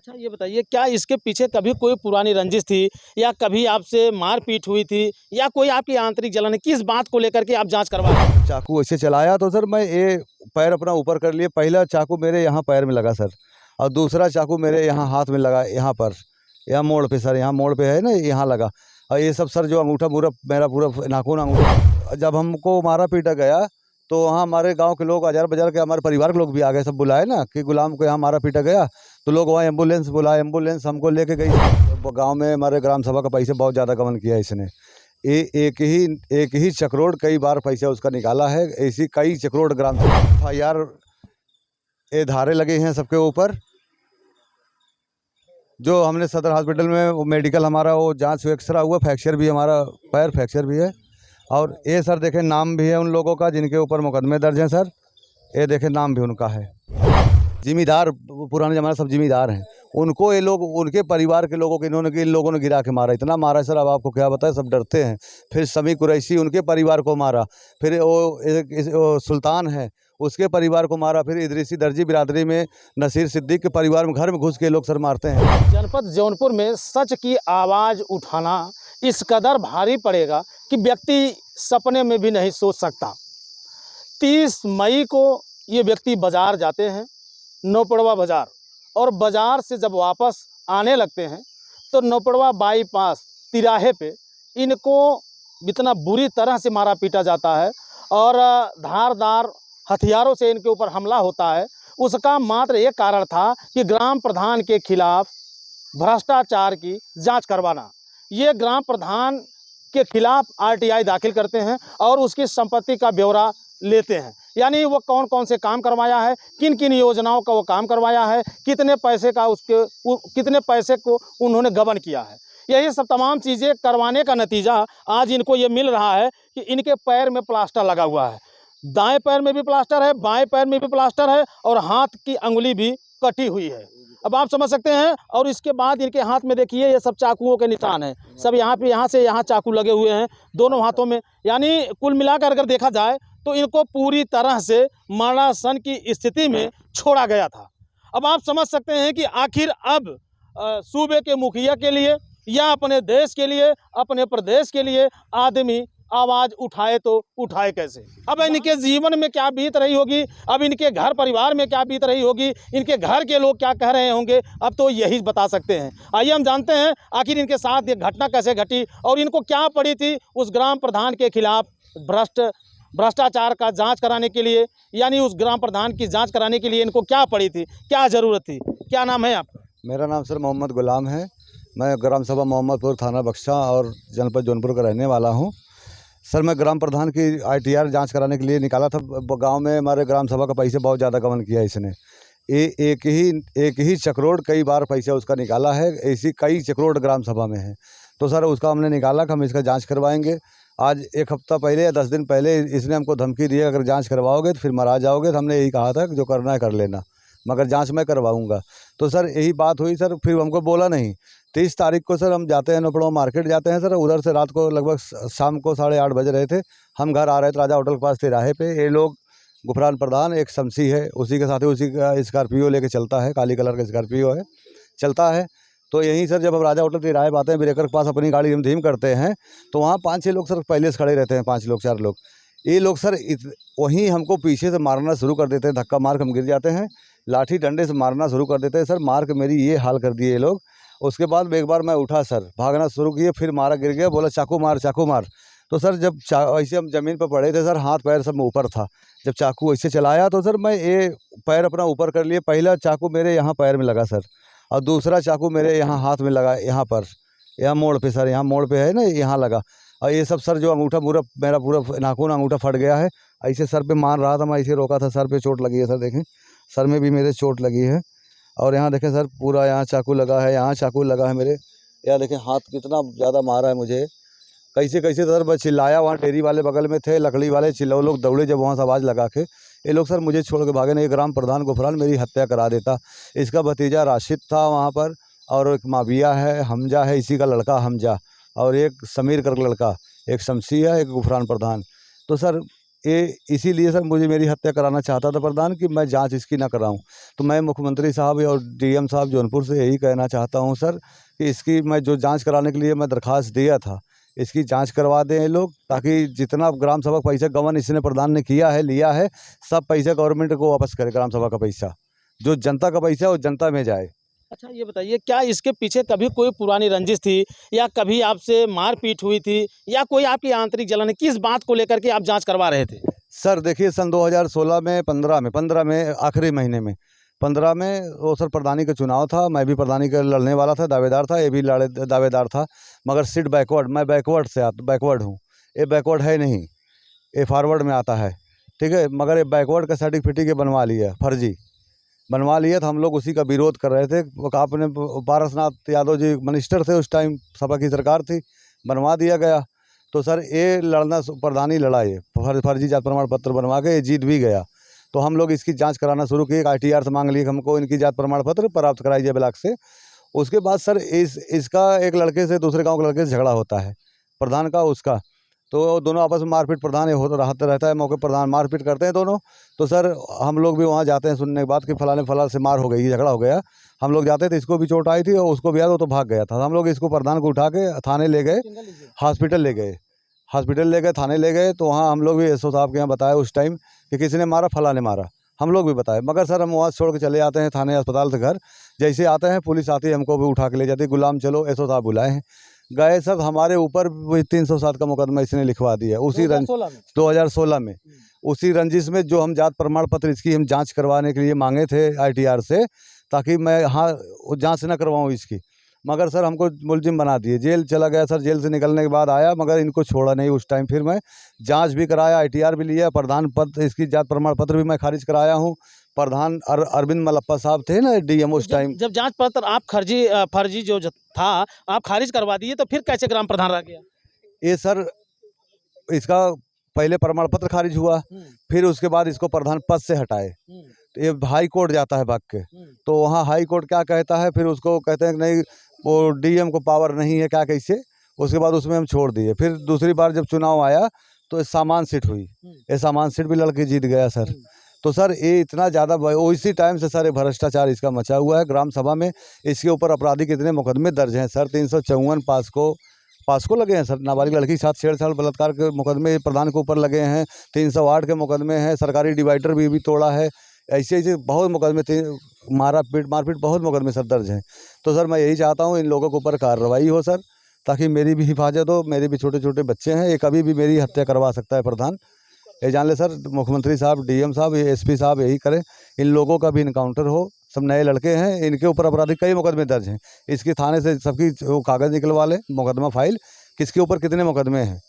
अच्छा ये बताइए, क्या इसके पीछे कभी कोई पुरानी रंजिश थी या कभी आपसे मारपीट हुई थी या कोई आपकी आंतरिक जलन है? किस बात को लेकर के आप जांच करवा रहे हैं? चाकू ऐसे चलाया तो सर मैं ये पैर अपना ऊपर कर लिए। पहला चाकू मेरे यहाँ पैर में लगा सर, और दूसरा चाकू मेरे यहाँ हाथ में लगा, यहाँ पर, यहाँ मोड़ पे सर, यहाँ मोड़ पे है ना, यहाँ लगा। और ये सब सर जो अंगूठा पूरा मेरा पूरा नाखून अंगूठा, जब हमको मारा पीटा गया तो वहाँ हमारे गांव के लोग हजार बाजार के हमारे परिवार के लोग भी आ गए, सब बुलाए ना कि गुलाम को यहाँ मारा पीटा गया। तो लोग वहाँ एम्बुलेंस बुलाए, एम्बुलेंस हमको लेके गई। गांव में हमारे ग्राम सभा का पैसे बहुत ज़्यादा गबन किया इसने। एक ही चक्रोड़ कई बार पैसा उसका निकाला है। ऐसी कई चक्रोड़ ग्राम FIR ये धारे लगे हैं सबके ऊपर। जो हमने सदर हॉस्पिटल में वो मेडिकल हमारा वो जांच एक्सरा हुआ, फ्रैक्चर भी हमारा पैर फ्रैक्चर भी है। और ये सर देखें नाम भी है उन लोगों का जिनके ऊपर मुकदमे दर्ज हैं सर। ये देखें नाम भी उनका है। जिम्मेदार पुराने ज़माने सब जिम्मेदार हैं। उनको ये लोग, उनके परिवार के लोगों को इन लोगों ने गिरा के मारा। इतना मारा सर, अब आपको क्या बताएं, सब डरते हैं। फिर समी कुरैशी उनके परिवार को मारा, फिर वो सुल्तान है उसके परिवार को मारा, फिर इदरीसी दर्जी बिरादरी में नसीर सिद्दीक के परिवार में घर में घुस के लोग सर मारते हैं। जनपद जौनपुर में सच की आवाज़ उठाना इस कदर भारी पड़ेगा कि व्यक्ति सपने में भी नहीं सोच सकता। 30 मई को ये व्यक्ति बाज़ार जाते हैं, नौपड़वा बाज़ार, और बाज़ार से जब वापस आने लगते हैं तो नौपड़वा बाईपास तिराहे पे इनको इतना बुरी तरह से मारा पीटा जाता है और धारदार हथियारों से इनके ऊपर हमला होता है। उसका मात्र एक कारण था कि ग्राम प्रधान के खिलाफ भ्रष्टाचार की जांच करवाना। ये ग्राम प्रधान के खिलाफ RTI दाखिल करते हैं और उसकी संपत्ति का ब्यौरा लेते हैं, यानी वो कौन कौन से काम करवाया है, किन किन योजनाओं का वो काम करवाया है, कितने पैसे को उन्होंने गबन किया है। यही सब तमाम चीज़ें करवाने का नतीजा आज इनको ये मिल रहा है कि इनके पैर में प्लास्टर लगा हुआ है। दाएं पैर में भी प्लास्टर है, बाएं पैर में भी प्लास्टर है और हाथ की अंगुली भी कटी हुई है। अब आप समझ सकते हैं। और इसके बाद इनके हाथ में देखिए ये सब चाकुओं के निशान हैं, सब यहाँ पे, यहाँ से यहाँ चाकू लगे हुए हैं दोनों हाथों में। यानी कुल मिलाकर अगर देखा जाए तो इनको पूरी तरह से मरणासन की स्थिति में छोड़ा गया था। अब आप समझ सकते हैं कि आखिर अब सूबे के मुखिया के लिए या अपने देश के लिए, अपने प्रदेश के लिए आदमी आवाज़ उठाए तो उठाए कैसे? अब इनके जीवन में क्या बीत रही होगी, अब इनके घर परिवार में क्या बीत रही होगी, इनके घर के लोग क्या कह रहे होंगे, अब तो यही बता सकते हैं। आइए हम जानते हैं आखिर इनके साथ ये घटना कैसे घटी और इनको क्या पड़ी थी उस ग्राम प्रधान के खिलाफ भ्रष्टाचार का जांच कराने के लिए, यानी उस ग्राम प्रधान की जांच कराने के लिए इनको क्या पड़ी थी, क्या ज़रूरत थी। क्या नाम है आपका? मेरा नाम सर मोहम्मद गुलाम है। मैं ग्राम सभा मोहम्मदपुर, थाना बख्शा और जनपद जौनपुर का रहने वाला हूँ। सर मैं ग्राम प्रधान की ITR जांच कराने के लिए निकाला था। गांव में हमारे ग्राम सभा का पैसे बहुत ज़्यादा गबन किया इसने। एक ही चक्रोड़ कई बार पैसा उसका निकाला है। ऐसी कई चक्रोड़ ग्राम सभा में है। तो सर उसका हमने निकाला कि हम इसका जांच करवाएंगे। आज 1 हफ्ता पहले या 10 दिन पहले इसने हमको धमकी दी, अगर जांच करवाओगे तो फिर मारा जाओगे। तो हमने यही कहा था कि जो करना है कर लेना, मगर जांच मैं करवाऊंगा। तो सर यही बात हुई सर, फिर हमको बोला नहीं। 30 तारीख को सर हम जाते हैं नौपड़वा मार्केट जाते हैं सर। उधर से रात को लगभग शाम को 8:30 बज रहे थे। हम घर आ रहे थे राजा होटल के पास तिराहे पे। ये लोग गुफरान प्रधान एक शमसी है, उसी के साथ उसी का स्कॉर्पियो लेके चलता है, काली कलर का स्कॉर्पियो है, चलता है। तो यहीं सर जब हम राजा होटल तिराहे पाते हैं, ब्रेकर के पास अपनी गाड़ी हम धीम करते हैं तो वहाँ 5-6 लोग सर पहले से खड़े रहते हैं, 5 लोग 4 लोग। ये लोग सर वहीं हमको पीछे से मारना शुरू कर देते हैं, धक्का मार के हम गिर जाते हैं, लाठी डंडे से मारना शुरू कर देते हैं सर। मार के मेरी ये हाल कर दिए ये लोग। उसके बाद एक बार मैं उठा सर, भागना शुरू किए, फिर मारा, गिर गया, बोला चाकू मार चाकू मार। तो सर जब ऐसे हम ज़मीन पर पड़े थे सर, हाथ पैर सब ऊपर था। जब चाकू ऐसे चलाया तो सर मैं ये पैर अपना ऊपर कर लिए। पहला चाकू मेरे यहाँ पैर में लगा सर, और दूसरा चाकू मेरे यहाँ हाथ में लगा, यहाँ पर, यहाँ मोड़ पे सर, यहाँ मोड़ पे है ना, यहाँ लगा। और ये सब सर जो अंगूठा पूरा मेरा पूरा नाखून अंगूठा फट गया है। ऐसे सर पे मार रहा था मैं, ऐसे रोका था, सर पे चोट लगी है सर, देखें सर में भी मेरे चोट लगी है। और यहाँ देखें सर पूरा यहाँ चाकू लगा है, यहाँ चाकू लगा है मेरे, यहाँ देखें हाथ कितना ज़्यादा मारा है मुझे। कैसे कैसे सर मैं चिल्लाया, वहाँ डेयरी वाले बगल में थे, लकड़ी वाले चिल्लो लोग दौड़े जब वहाँ से आवाज़ लगा के। ये लोग सर मुझे छोड़ के भागे, नहीं ग्राम प्रधान गुफरान मेरी हत्या करा देता। इसका भतीजा राशिद था वहाँ पर, और एक माविया है, हमजा है, इसी का लड़का हमजा, और एक समीर कर लड़का, एक शमसी है, एक गुफरान प्रधान। तो सर ये इसीलिए सर मुझे मेरी हत्या कराना चाहता था प्रधान कि मैं जांच इसकी ना कराऊं। तो मैं मुख्यमंत्री साहब और डीएम साहब जौनपुर से यही कहना चाहता हूं सर कि इसकी मैं जो जांच कराने के लिए मैं दरख्वास्त दिया था, इसकी जांच करवा दें ये लोग, ताकि जितना ग्राम सभा का पैसा गबन इसने प्रधान ने किया है, लिया है, सब पैसा गवर्नमेंट को वापस करे। ग्राम सभा का पैसा, जो जनता का पैसा है वो जनता में जाए। अच्छा ये बताइए, क्या इसके पीछे कभी कोई पुरानी रंजिश थी, या कभी आपसे मारपीट हुई थी, या कोई आपकी आंतरिक जलन है? किस बात को लेकर के आप जांच करवा रहे थे? सर देखिए, सन 2016 में 15 में आखिरी महीने में 15 में वो सर प्रधानी का चुनाव था। मैं भी प्रधानी का लड़ने वाला था, दावेदार था, ये भी लड़े दावेदार था। मगर सीट बैकवर्ड, मैं बैकवर्ड हूँ, ये बैकवर्ड है नहीं, ये फॉरवर्ड में आता है, ठीक है। मगर ये बैकवर्ड का सर्टिफिकेट ये बनवा लिया, फर्जी बनवा लिया था। हम लोग उसी का विरोध कर रहे थे। वो आपने पारसनाथ यादव जी मिनिस्टर थे उस टाइम, सपा की सरकार थी, बनवा दिया गया। तो सर ये लड़ना प्रधानी लड़ा, ये फर्जी जात प्रमाण पत्र बनवा के ये जीत भी गया। तो हम लोग इसकी जांच कराना शुरू किए, ITR से मांग लिए कि हमको इनकी जात प्रमाण पत्र प्राप्त कराई जाए ब्लॉक से। उसके बाद सर इसका एक लड़के से दूसरे गांव के लड़के से झगड़ा होता है, प्रधान का उसका। तो दोनों आपस में मारपीट, प्रधान होता रहता है मौके, प्रधान मारपीट करते हैं दोनों। तो सर हम लोग भी वहाँ जाते हैं सुनने के बाद कि फलाने फलाने से मार हो गई, झगड़ा हो गया। हम लोग जाते थे, इसको भी चोट आई थी और उसको भी आया, वो तो भाग गया था। हम लोग इसको प्रधान को उठा के थाने ले गए, हॉस्पिटल ले गए, थाने ले गए। तो वहाँ हम लोग भी एसओ साहब के यहाँ बताया उस टाइम कि किसी ने मारा, फला ने मारा, हम लोग भी बताए। मगर सर हम वहाँ छोड़ के चले आते हैं थाने अस्पताल से घर। जैसे आते हैं पुलिस आती है, हमको भी उठा के ले जाती है, गुलाम चलो, एसओ साहब बुलाए हैं। गए सर, हमारे ऊपर 307 का मुकदमा इसने लिखवा दिया उसी 2016 में। उसी रंजिश में जो हम जात प्रमाण पत्र इसकी हम जांच करवाने के लिए मांगे थे ITR से, ताकि मैं हाँ जांच न करवाऊँ इसकी। मगर सर हमको मुलजिम बना दिए, जेल चला गया सर। जेल से निकलने के बाद आया, मगर इनको छोड़ा नहीं उस टाइम। फिर मैं जांच भी कराया, ITR भी लिया, प्रधान पद इसकी जात प्रमाण पत्र भी मैं खारिज कराया हूँ। प्रधान अरविंद मलप्पा साहब थे ना DM उस टाइम। जब जांच पत्र आप फर्जी जो था आप खारिज करवा दिए, तो फिर कैसे ग्राम प्रधान रह गया? ये सर इसका पहले प्रमाण पत्र खारिज हुआ, फिर उसके बाद इसको प्रधान पद से हटाए। तो ये हाई कोर्ट जाता है भाग के। तो वहाँ हाई कोर्ट क्या कहता है, फिर उसको कहते हैं कि नहीं वो DM को पावर नहीं है क्या, कैसे। उसके बाद उसमें हम छोड़ दिए। फिर दूसरी बार जब चुनाव आया तो सामान सीट हुई, ये सामान सीट भी लड़के जीत गया सर। तो सर ये इतना ज़्यादा उसी टाइम से सर ये भ्रष्टाचार इसका मचा हुआ है ग्राम सभा में। इसके ऊपर आपराधिक इतने मुकदमे दर्ज हैं सर, 354 पास्को लगे हैं सर। नाबालिग लड़की के साथ छेड़छाड़ बलात्कार के मुकदमे प्रधान के ऊपर लगे हैं। 308 के मुकदमे हैं, सरकारी डिवाइडर भी तोड़ा है। ऐसे बहुत मुकदमे थे, मारपीट बहुत मुकदमे सर दर्ज हैं। तो सर मैं यही चाहता हूँ इन लोगों के ऊपर कार्रवाई हो सर, ताकि मेरी भी हिफाजत हो। मेरे भी छोटे छोटे बच्चे हैं, ये कभी भी मेरी हत्या करवा सकता है प्रधान, ये जान ले सर। मुख्यमंत्री साहब, DM साहब, ये SP साहब यही करें, इन लोगों का भी इनकाउंटर हो। सब नए लड़के हैं, इनके ऊपर आपराधिक कई मुकदमे दर्ज हैं। इसकी थाने से सबकी वो कागज़ निकलवा लें, मुकदमा फाइल किसके ऊपर कितने मुकदमे हैं,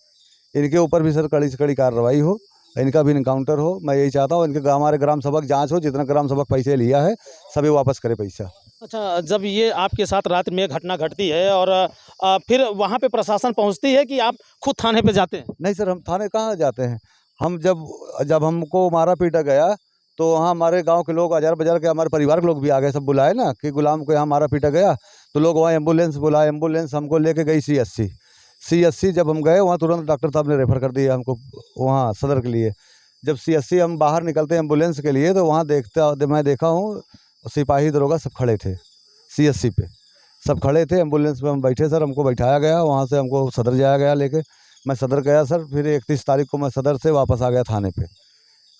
इनके ऊपर भी सर कड़ी से कड़ी कार्रवाई हो, इनका भी इनकाउंटर हो। मैं यही चाहता हूँ इनके हमारे ग्राम सभा की जाँच हो, जितना ग्राम सभा पैसे लिया है सभी वापस करे पैसा। अच्छा, जब ये आपके साथ रात में घटना घटती है और फिर वहाँ पे प्रशासन पहुँचती है कि आप खुद थाने पे जाते हैं? नहीं सर, हम थाने कहाँ जाते हैं। हम जब हमको मारा पीटा गया तो वहाँ हमारे गांव के लोग, हजार बाजार के हमारे परिवार के लोग भी आ गए, सब बुलाए ना कि गुलाम को यहाँ मारा पीटा गया। तो लोग वहाँ एम्बुलेंस बुलाए, एम्बुलेंस हमको लेके गई CSC। जब हम गए वहाँ तुरंत डॉक्टर साहब ने रेफ़र कर दिया हमको वहाँ सदर के लिए। जब CSC हम बाहर निकलते हैं एम्बुलेंस के लिए, तो वहाँ मैं देखा हूँ सिपाही दरोगा सब खड़े थे, CSC पे सब खड़े थे। एम्बुलेंस में हम बैठे सर, हमको बैठाया गया, वहाँ से हमको सदर जाया गया लेके। मैं सदर गया सर, फिर 31 तारीख को मैं सदर से वापस आ गया थाने पे।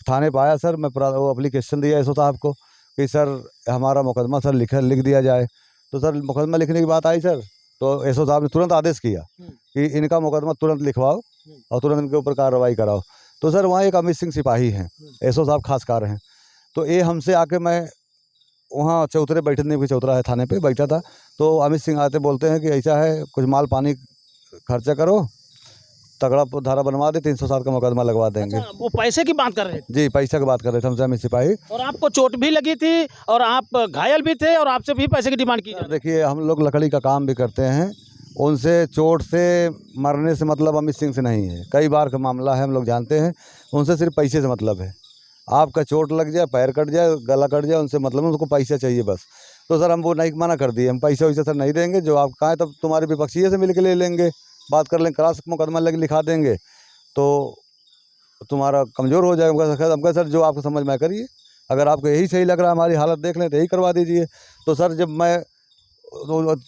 थाने पे आया सर, मैं वो एप्लीकेशन दिया एसओ साहब को कि सर हमारा मुकदमा सर लिख दिया जाए। तो सर मुकदमा लिखने की बात आई सर, तो एसओ साहब ने तुरंत आदेश किया कि इनका मुकदमा तुरंत लिखवाओ और तुरंत इनके ऊपर कार्रवाई कराओ। तो सर वहाँ एक अमित सिंह सिपाही हैं, एसओ साहब खासकार हैं। तो ये हमसे आके, मैं वहाँ चौतरे बैठने के चौतरा है थाने पे बैठा था, तो अमित सिंह आते बोलते हैं कि ऐसा है, कुछ माल पानी खर्चा करो, तगड़ा धारा बनवा दे, 307 का मुकदमा लगवा देंगे। अच्छा, वो पैसे की बात कर रहे थे? जी, पैसा की बात कर रहे थे हमसे अमित सिपाही। और आपको चोट भी लगी थी और आप घायल भी थे और आपसे भी पैसे की डिमांड की? देखिए हम लोग लकड़ी का काम भी करते हैं, उनसे चोट से मरने से मतलब अमित सिंह से नहीं है। कई बार का मामला है, हम लोग जानते हैं। उनसे सिर्फ पैसे से मतलब है। आपका चोट लग जाए, पैर कट जाए, गला कट जाए, उनसे मतलब उनको पैसा चाहिए बस। तो सर हम वो नहीं मना कर दिए, हम पैसे वैसे सर नहीं देंगे। जो आप कहें तब तुम्हारे विपक्षी से मिल के ले लेंगे, बात कर लेंगे, क्रॉस मुकदमा लिखा देंगे। तो तुम्हारा कमज़ोर हो जाएगा। हमका सर जो आपको समझ में करिए, अगर आपको यही सही लग रहा है, हमारी हालत देख लें तो यही करवा दीजिए। तो सर जब मैं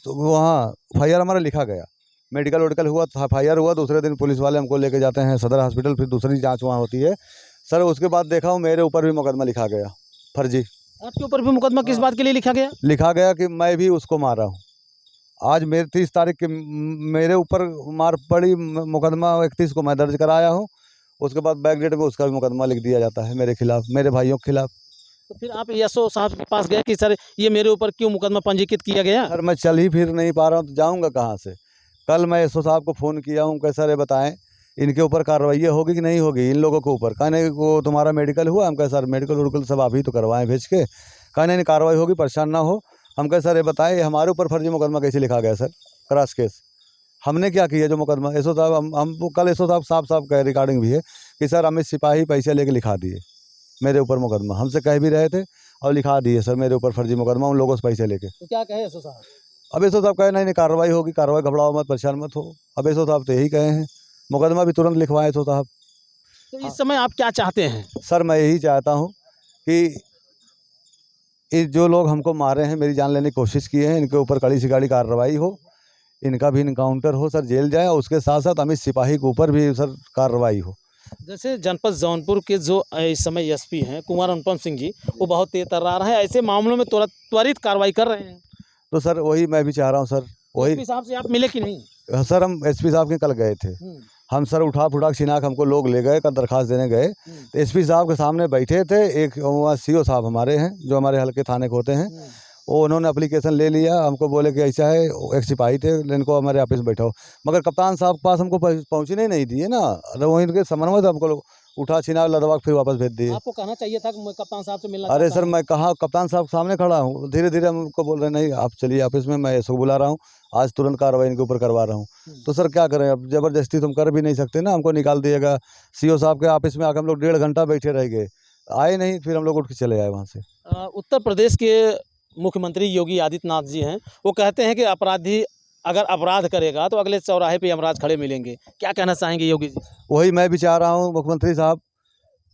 वहाँ FIR हमारा लिखा गया, मेडिकल वेडिकल हुआ, FIR हुआ, दूसरे दिन पुलिस वाले हमको लेके जाते हैं सदर हॉस्पिटल, फिर दूसरी जाँच वहाँ होती है सर। उसके बाद देखा हूँ मेरे ऊपर भी मुकदमा लिखा गया फर्जी। आपके ऊपर भी मुकदमा किस बात के लिए लिखा गया? लिखा गया कि मैं भी उसको मारा हूँ। आज मेरे 30 तारीख के मेरे ऊपर मार पड़ी, मुकदमा 31 को मैं दर्ज कराया हूँ। उसके बाद बैक डेट में उसका भी मुकदमा लिख दिया जाता है मेरे खिलाफ, मेरे भाइयों के खिलाफ। तो फिर आप एसओ साहब के पास गए कि सर ये मेरे ऊपर क्यों मुकदमा पंजीकृत किया गया? सर मैं चल ही फिर नहीं पा रहा हूँ तो जाऊँगा कहाँ से। कल मैं एसओ साहब को फ़ोन किया हूँ कि सर ये बताएं इनके ऊपर कार्रवाई होगी कि नहीं होगी, इन लोगों के ऊपर। कहने वो तुम्हारा मेडिकल हुआ? हम कहे सर मेडिकल वेडिकल सब आप ही तो करवाएं भेज के। कहने नहीं कार्रवाई होगी, परेशान ना हो। हम कहे सर ये बताएं हमारे ऊपर फर्जी मुकदमा कैसे लिखा गया सर, क्रॉस केस हमने क्या किया जो मुकदमा? एसओ साहब हम कल एसओ साहब साफ साफ कह, रिकॉर्डिंग भी है कि सर हमें सिपाही पैसे लेके लिखा दिए मेरे ऊपर मुकदमा, हमसे कह भी रहे थे और लिखा दिए सर मेरे ऊपर फर्जी मुकदमा उन लोगों से पैसे लेके। तो क्या कहे एसओ साहब? अब एसओ साहब कहे नहीं कार्रवाई होगी, कार्रवाई, घबराओ मत, परेशान मत हो। अब एसओ साहब तो यही कहे हैं, मुकदमा भी तुरंत लिखवाएं एसओ साहब। तो इस समय आप क्या चाहते हैं? सर मैं यही चाहता हूँ कि ये जो लोग हमको मारे हैं, मेरी जान लेने की कोशिश किए हैं, इनके ऊपर कड़ी से कड़ी कार्रवाई हो, इनका भी इनकाउंटर हो सर, जेल जाए। और उसके साथ साथ अमित सिपाही के ऊपर भी सर कार्रवाई हो। जैसे जनपद जौनपुर के जो इस समय एसपी हैं कुमार अनुपम सिंह जी, वो बहुत तेज तर्रार हैं, ऐसे मामलों में त्वरित कार्रवाई कर रहे हैं। तो सर वही मैं भी चाह रहा हूँ सर, वही। एसपी साहब से आप मिले कि नहीं? सर हम एसपी साहब के कल गए थे, हम सर उठा फुटा छिनाक हमको लोग ले गए, कल दरखास्त देने गए तो एसपी साहब के सामने बैठे थे। एक वहाँ सीओ साहब हमारे हैं जो हमारे हल्के थाने के होते हैं, वो उन्होंने एप्लीकेशन ले लिया, हमको बोले कि ऐसा है, एक सिपाही थे, इनको हमारे ऑफिस में बैठाओ। मगर कप्तान साहब के पास हमको पहुँचने नहीं दिए ना, तो वहीं के समन्वय हमको उठा छिना लदवा फिर वापस भेज दिए। आपको कहना चाहिए था कि मैं कप्तान साहब से मिलना अरे चाहता सर हूं। मैं कहाँ, कप्तान साहब के सामने खड़ा हूँ, धीरे धीरे हमको बोल रहे नहीं आप चलिए ऑफिस में, मैं इसको बुला रहा हूँ, आज तुरंत कार्रवाई इनके ऊपर करवा रहा हूँ। तो सर क्या करें, अब ज़बरदस्ती तुम कर भी नहीं सकते ना, हमको निकाल दिएगा। सीओ साहब के ऑफिस में आकर हम लोग 1.5 घंटा बैठे रह गए, आए नहीं, फिर हम लोग उठ के चले आए वहाँ से। उत्तर प्रदेश के मुख्यमंत्री योगी आदित्यनाथ जी हैं, वो कहते हैं कि अपराधी अगर अपराध करेगा तो अगले चौराहे पे यमराज खड़े मिलेंगे। क्या कहना चाहेंगे योगी जी? वही मैं भी चाह रहा हूँ मुख्यमंत्री साहब,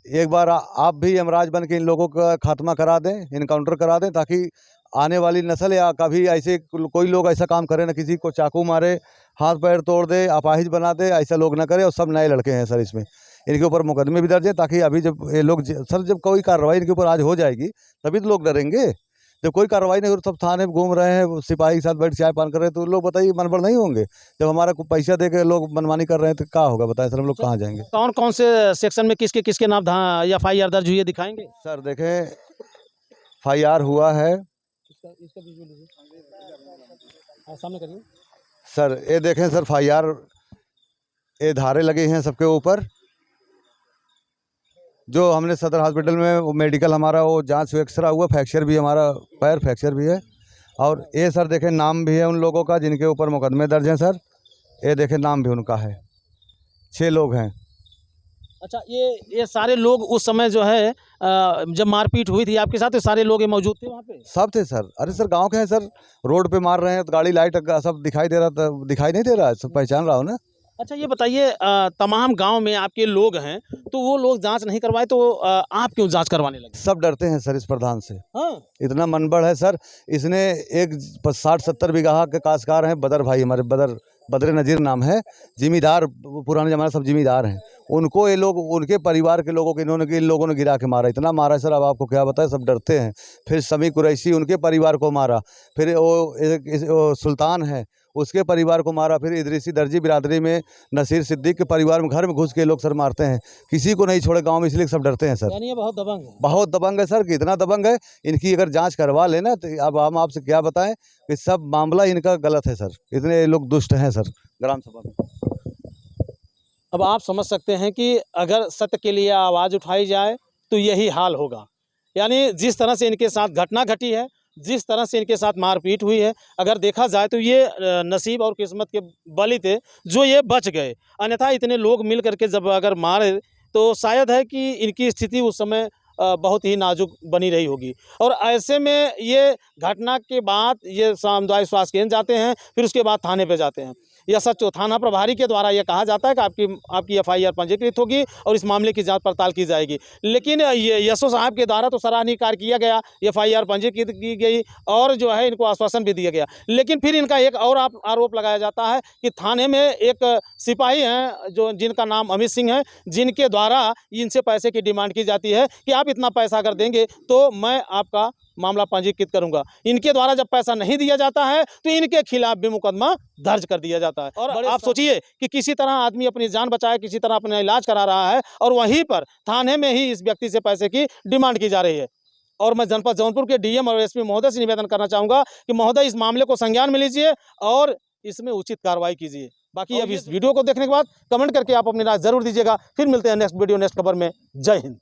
एक बार आप भी यमराज बन के इन लोगों का खात्मा करा दें, इनकाउंटर करा दें, ताकि आने वाली नस्ल या कभी ऐसे कोई लोग ऐसा काम करे ना, किसी को चाकू मारे, हाथ पैर तोड़ दे, अपाहिज बना दे, ऐसा लोग ना करे। और सब नए लड़के हैं सर इसमें, इनके ऊपर मुकदमे भी दर्ज है, ताकि अभी जब ये लोग सर जब कोई कार्रवाई इनके ऊपर आज हो जाएगी तभी तो लोग डरेंगे। जब कोई कार्रवाई नहीं हो तो सब थाने में घूम रहे हैं, सिपाही के साथ बैठ चाय पान कर रहे हैं, तो लोग बताइए मनबड़ नहीं होंगे। जब हमारा को पैसा दे के लोग मनमानी कर रहे हैं तो क्या होगा बताएं सर, हम लोग कहाँ जाएंगे? कौन कौन से सेक्शन में किसके किसके नाम FIR दर्ज हुई है, दिखाएंगे? सर देखें FIR हुआ है सामने करिए सर, ये देखें सर FIR, ये धारे लगे हैं सबके ऊपर। जो हमने सदर हॉस्पिटल में वो मेडिकल हमारा वो जांच एक्सरा हुआ, फ्रैक्चर भी हमारा पैर फ्रैक्चर भी है। और ये सर देखें नाम भी है उन लोगों का जिनके ऊपर मुकदमे दर्ज हैं सर, ये देखें नाम भी उनका है, 6 लोग हैं। अच्छा, ये सारे लोग उस समय जो है जब मारपीट हुई थी आपके साथ, तो सारे लोग ये मौजूद थे वहाँ पे? सब थे सर। अरे सर गांव के हैं सर, रोड पे मार रहे हैं तो गाड़ी लाइट सब दिखाई दे रहा था, दिखाई नहीं दे रहा है, सब पहचान रहा हो ना। अच्छा ये बताइए, तमाम गांव में आपके लोग हैं, तो वो लोग जांच नहीं करवाए तो आप क्यों जांच करवाने लगे? सब डरते हैं सर इस प्रधान से। हाँ, इतना मनबड़ है सर, इसने एक 60-70 बीघा के काश्तकार हैं, बदर भाई हमारे, बदर नज़ीर नाम है, जिम्मेदार, पुराने ज़माने सब जिम्मेदार हैं। उनको ये लोग, उनके परिवार के लोगों को इन लोगों ने गिरा के मारा, इतना मारा सर, अब आपको क्या बताएं, सब डरते हैं। फिर समी कुरैशी उनके परिवार को मारा, फिर वो सुल्तान है उसके परिवार को मारा, फिर इदरीसी दर्जी बिरादरी में नसीर सिद्दीक के परिवार में घर में घुस के लोग सर मारते हैं, किसी को नहीं छोड़े गाँव में, इसलिए सब डरते हैं सर। यानी ये बहुत दबंग है। बहुत दबंग है सर, कितना दबंग है, इनकी अगर जांच करवा लेना तो अब हम आपसे क्या बताएं कि सब मामला इनका गलत है सर, इतने लोग दुष्ट हैं सर ग्राम सभा में। अब आप समझ सकते हैं कि अगर सत्य के लिए आवाज़ उठाई जाए तो यही हाल होगा। यानी जिस तरह से इनके साथ घटना घटी है, जिस तरह से इनके साथ मारपीट हुई है, अगर देखा जाए तो ये नसीब और किस्मत के बली थे जो ये बच गए, अन्यथा इतने लोग मिल करके जब अगर मारे तो शायद है कि इनकी स्थिति उस समय बहुत ही नाजुक बनी रही होगी। और ऐसे में ये घटना के बाद ये सामुदायिक स्वास्थ्य केंद्र जाते हैं, फिर उसके बाद थाने पे जाते हैं। एसएचओ थाना प्रभारी के द्वारा ये कहा जाता है कि आपकी एफआईआर पंजीकृत होगी और इस मामले की जांच पड़ताल की जाएगी। लेकिन ये एसओ साहब के द्वारा तो सराहनीय कार्य किया गया, एफआईआर पंजीकृत की गई और जो है इनको आश्वासन भी दिया गया। लेकिन फिर इनका एक और आरोप लगाया जाता है कि थाने में एक सिपाही हैं जो जिनका नाम अमित सिंह है, जिनके द्वारा इनसे पैसे की डिमांड की जाती है कि आप इतना पैसा अगर देंगे तो मैं आपका मामला पंजीकृत करूंगा। इनके द्वारा जब पैसा नहीं दिया जाता है तो इनके खिलाफ भी मुकदमा दर्ज कर दिया जाता है। और आप सोचिए कि किसी तरह आदमी अपनी जान बचाए, किसी तरह अपना इलाज करा रहा है और वहीं पर थाने में ही इस व्यक्ति से पैसे की डिमांड की जा रही है। और मैं जनपद जौनपुर के डीएम और एसपी महोदय से निवेदन करना चाहूँगा कि महोदय इस मामले को संज्ञान में लीजिए और इसमें उचित कार्रवाई कीजिए। बाकी अब इस वीडियो को देखने के बाद कमेंट करके आप अपनी राय जरूर दीजिएगा। फिर मिलते हैं नेक्स्ट वीडियो नेक्स्ट खबर में। जय हिंद।